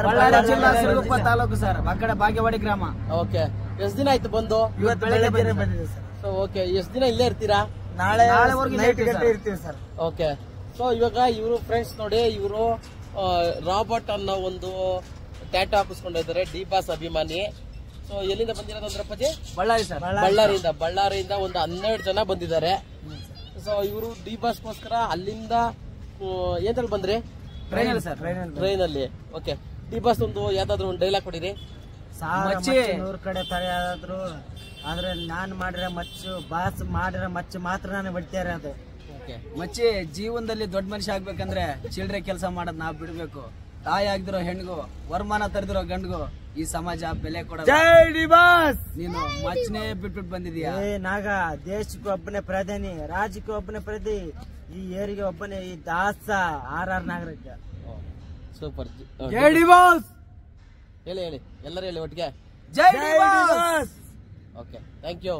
ಬಳ್ಳಾರಿ ಜಿಲ್ಲಾ ಸಿರುಗುಪ್ಪ ತಾಲೂಕು ಸರ್, ಆ ಕಡೆ ಭಾಗ್ಯವಾಡಿ ಗ್ರಾಮ. ಓಕೆ, ಎಷ್ಟು ದಿನ ಆಯ್ತು ಬಂದು? ಇವತ್ತು ಬೆಳಗ್ಗೆ ಬಂದಿದೆ ಸರ್. ಸೊ ಓಕೆ, ಎಷ್ಟು ದಿನ ಇಲ್ಲೇ ಇರ್ತೀರಾ? ನಾಳೆವರೆಗೂ ಇರ್ತೀವಿ ಸರ್. ಓಕೆ, ಸೊ ಇವಾಗ ಇವರು ಫ್ರೆಂಡ್ಸ್ ನೋಡಿ, ಇವರು ರಾಬರ್ಟ್ ಅನ್ನೋ ಒಂದು ಟ್ಯಾಟೋ ಹಾಕಿಸ್ಕೊಂಡಿದ್ದಾರೆ, ಡಿ ಬಾಸ್ ಅಭಿಮಾನಿ. ಸೊ ಎಲ್ಲಿಂದ ಬಂದಿರೋದು ಅಂದ್ರೆ ಪಜಿ? ಬಳ್ಳಾರಿ ಸರ್. ಬಳ್ಳಾರಿಯಿಂದ ಒಂದು 12 ಜನ ಬಂದಿದ್ದಾರೆ. ಸೊ ಇವರು ಡಿ ಬಾಸ್ಗೋಸ್ಕರ ಅಲ್ಲಿಂದ ಏನಲ್ಲಿ ಬಂದ್ರಿ? ಟ್ರೈನ್ ಅಲ್ಲಿ. ಓಕೆ, ಡಿ ಬಾಸ್ ಒಂದು ಯಾವ್ದಾದ್ರು ಒಂದು ಡೈಲಾಗ್ ಕೊಡಿರಿ. 100 ಕಡೆ ತರ ಯಾವ್ದಾದ್ರು ಆದ್ರೆ ನಾನ್ ಮಾಡಿರೋ ಮಚ್ಚು, ಬಾಸ್ ಮಾಡಿರೋ ಮಚ್ಚು ಮಾತ್ರ ನಾನು ಬಿಡ್ತಾರೆ. ಅದು ಮಚ್ಚಿ ಜೀವನದಲ್ಲಿ ದೊಡ್ಡ ಮನುಷ್ಯ ಆಗ್ಬೇಕಂದ್ರೆ ಚಿಲ್ಡ್ರೆ ಕೆಲಸ ಮಾಡೋದ್ ನಾವ್ ಬಿಡ್ಬೇಕು. ತಾಯಿ ಆಗಿರೋ ಹೆಣ್ಗು, ವರಮಾನ ತರದಿರೋ ಗಂಡ್ಗು ಈ ಸಮಾಜ ಬೆಲೆ ಕೊಡ. ನೀನು ಮಚ್ಚನೇ ಬಿಟ್ಬಿಟ್ಟು ಬಂದಿದೀಯಾ? ನಾಗ ದೇಶಕ್ಕೆ ಒಬ್ಬನೇ ಪ್ರಧಾನಿ, ರಾಜ್ಯಕ್ಕೆ ಒಬ್ಬನೇ ಪ್ರಧಾನಿ, ಈ ಏರಿಗೆ ಒಬ್ಬನೇ ಈ ದಾಸ RR ನಾಗರಿಕ. ಸೂಪರ್. ಹೇಳಿ ಎಲ್ಲರೂ ಹೇಳಿ ಒಟ್ಟಿಗೆ. ಜೈ D boss. Okay, thank you.